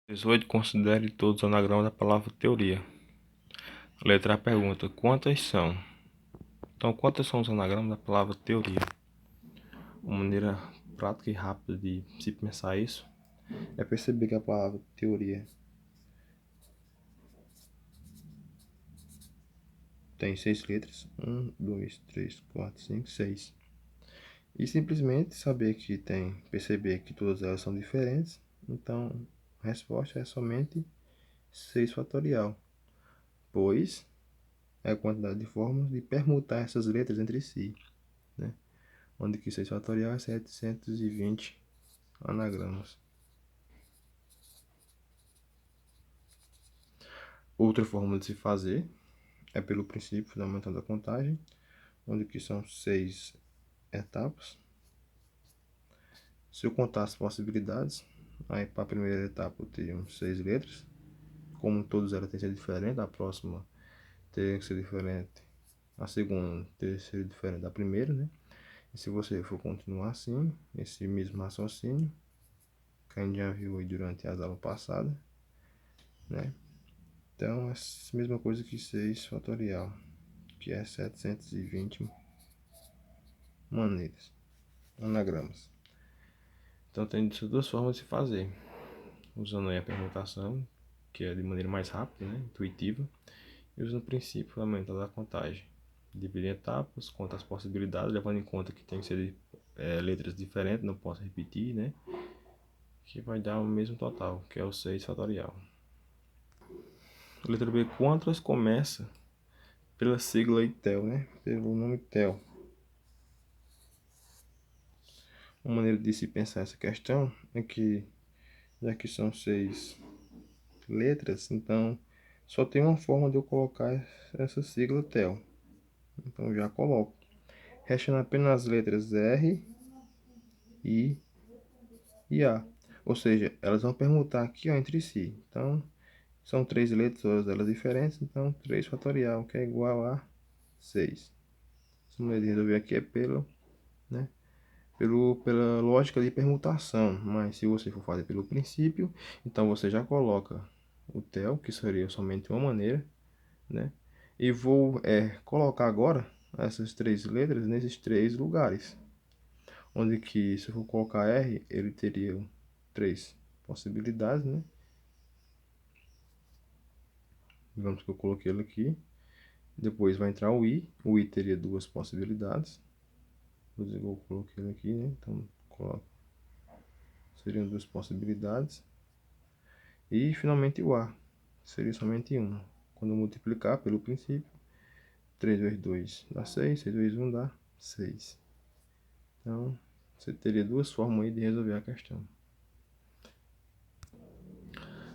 18. Considere todos os anagramas da palavra teoria. Letra A pergunta: quantas são? Então, quantas são os anagramas da palavra teoria? Uma maneira prática e rápida de se pensar isso é perceber que a palavra teoria tem 6 letras: 1, 2, 3, 4, 5, 6. E simplesmente perceber que todas elas são diferentes. Então, a resposta é somente 6 fatorial, pois é a quantidade de formas de permutar essas letras entre si, né? Onde que 6 fatorial é 720 anagramas. Outra forma de se fazer é pelo princípio fundamental da contagem, onde que são 6 etapas. Se eu contar as possibilidades, aí para a primeira etapa eu teria 6 letras. Como todas elas têm que ser diferentes, a próxima teria que ser diferente, a segunda teria que ser diferente da primeira, né? E se você for continuar assim, esse mesmo raciocínio, que a gente já viu aí durante as aulas passadas, né? Então, é a mesma coisa que 6 fatorial, que é 720 maneiras, anagramas. Então, tem duas formas de se fazer. Usando aí a permutação, que é de maneira mais rápida, né? Intuitiva, e usando o princípio fundamental da contagem. Dividir em etapas, conta as possibilidades, levando em conta que tem que ser letras diferentes, não posso repetir, né? Que vai dar o mesmo total, que é o 6 fatorial. A letra B, quantas começa pela sigla ITEL, né? Pelo nome TEL. Uma maneira de se pensar essa questão é que, já que são 6 letras, então só tem uma forma de eu colocar essa sigla TEL. Então já coloco. Restando apenas as letras R, I e A. Ou seja, elas vão permutar aqui, ó, entre si. Então, são 3 letras, todas elas diferentes. Então, 3 fatorial, que é igual a 6. Essa maneira de resolver aqui é né, pela lógica de permutação. Mas se você for fazer pelo princípio, então você já coloca o TEL, que seria somente uma maneira, né? E vou colocar agora essas 3 letras nesses 3 lugares. Onde que, se eu for colocar R, ele teria 3 possibilidades, né? Digamos que eu coloquei ele aqui. Depois vai entrar o I. O I teria 2 possibilidades. Eu coloquei ele aqui, né? Então, coloco. Seriam 2 possibilidades. E finalmente o A. Seria somente uma. Quando eu multiplicar pelo princípio, 3 vezes 2 dá 6. 6 vezes 1 dá 6. Então, você teria duas formas aí de resolver a questão.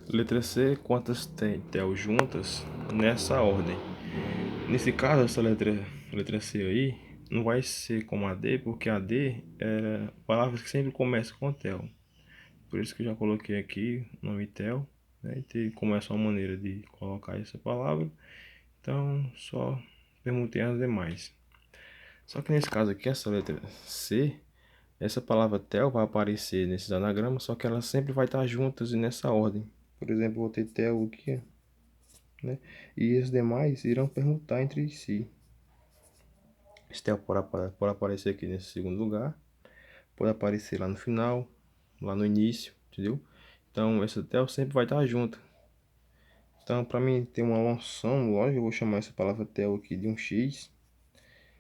Letra C, quantas tem tel juntas nessa ordem? Nesse caso, essa letra C aí não vai ser como a D, porque a D é palavras que sempre começam com tel. Por isso que eu já coloquei aqui o nome tel, né? E tem como essa uma maneira de colocar essa palavra. Então, só perguntei as demais. Só que nesse caso aqui, essa letra C, essa palavra tel vai aparecer nesses anagramas, só que ela sempre vai estar juntas e nessa ordem. Por exemplo, eu vou ter tel aqui, né? E os demais irão permutar entre si. Esse tel pode aparecer aqui nesse segundo lugar, pode aparecer lá no final, lá no início, entendeu? Então, esse tel sempre vai estar junto. Então, para mim ter uma noção lógica, eu vou chamar essa palavra tel aqui de um x.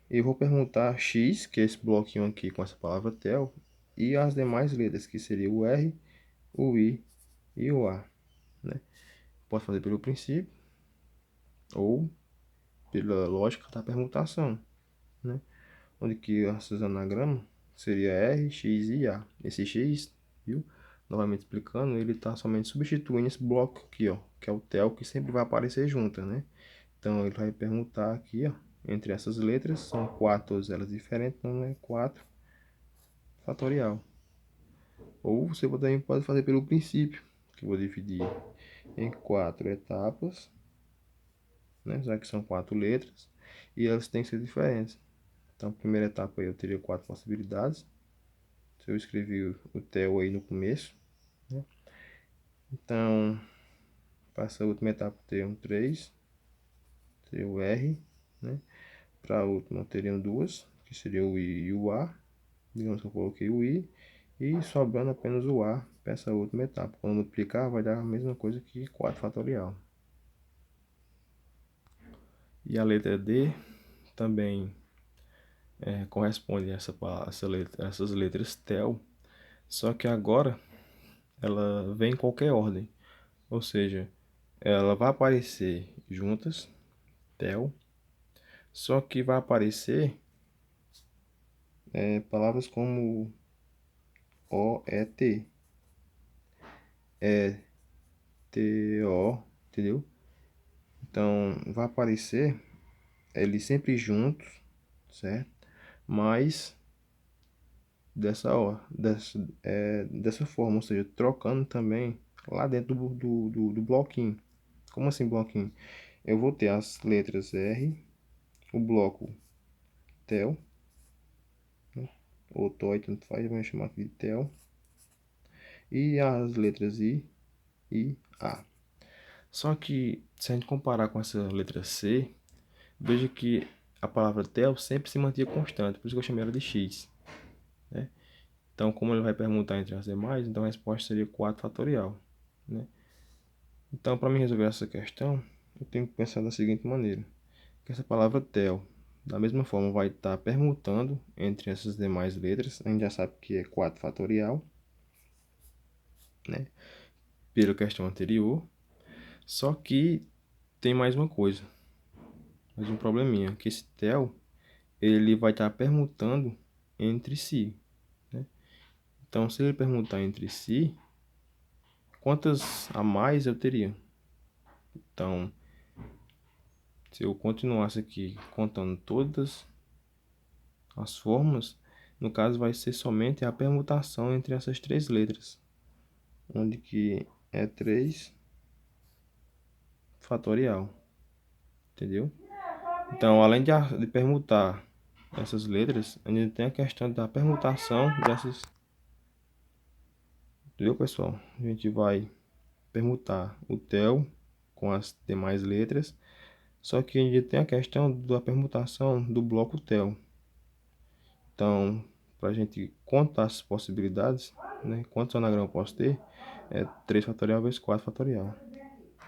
E vou perguntar x, que é esse bloquinho aqui com essa palavra tel, e as demais letras, que seria o R, o I e o A, né? Posso fazer pelo princípio ou pela lógica da permutação, né? Onde que esses anagramas seria R, X e A. Esse X, viu? Novamente explicando, ele está somente substituindo esse bloco aqui, ó, que é o tel, que sempre vai aparecer junto, né? Então, ele vai permutar aqui, ó, entre essas letras, são 4, todas elas diferentes, então é 4 fatorial. Ou você também pode fazer pelo princípio, que eu vou dividir em 4 etapas, né? Já que são 4 letras, e elas têm que ser diferentes. Então, a primeira etapa aí eu teria 4 possibilidades. Se eu escrevi o tel aí no começo, né? Então, para essa última etapa ter um 3, seria o R, né? Para a última teriam duas, que seria o I e o A. Digamos que eu coloquei o I e sobrando apenas o A para essa última etapa. Quando multiplicar vai dar a mesma coisa que 4 fatorial. E a letra D também corresponde a essas letras tel, só que agora ela vem em qualquer ordem, ou seja, ela vai aparecer juntas, tel, só que vai aparecer palavras como O, E, T, E, T, O, entendeu? Então vai aparecer eles sempre juntos, certo? Mas dessa forma, ou seja, trocando também lá dentro do bloquinho. Como assim bloquinho? Eu vou ter as letras R, o bloco tel, né? Ou toy, tanto faz, vamos chamar aqui de tel, e as letras I e A. Só que se a gente comparar com essa letra C, veja que a palavra tel sempre se mantinha constante, por isso que eu chamei ela de X, né? Então, como ele vai permutar entre as demais, então a resposta seria 4 fatorial, né? Então, para mim resolver essa questão, eu tenho que pensar da seguinte maneira, que essa palavra tel, da mesma forma, vai estar permutando entre essas demais letras, a gente já sabe que é 4 fatorial, né? Pela questão anterior, só que tem mais uma coisa, mais um probleminha, que esse tel, ele vai estar permutando entre si, né? Então, se ele permutar entre si, quantas a mais eu teria? Então, se eu continuasse aqui contando todas as formas, no caso vai ser somente a permutação entre essas três letras, onde que é 3 fatorial, entendeu? Então, além de permutar essas letras, a gente tem a questão da permutação dessas, entendeu, pessoal? A gente vai permutar o tel com as demais letras, só que a gente tem a questão da permutação do bloco tel. Então, para a gente contar as possibilidades, né, quantos anagramas eu posso ter, é 3 fatorial vezes 4 fatorial.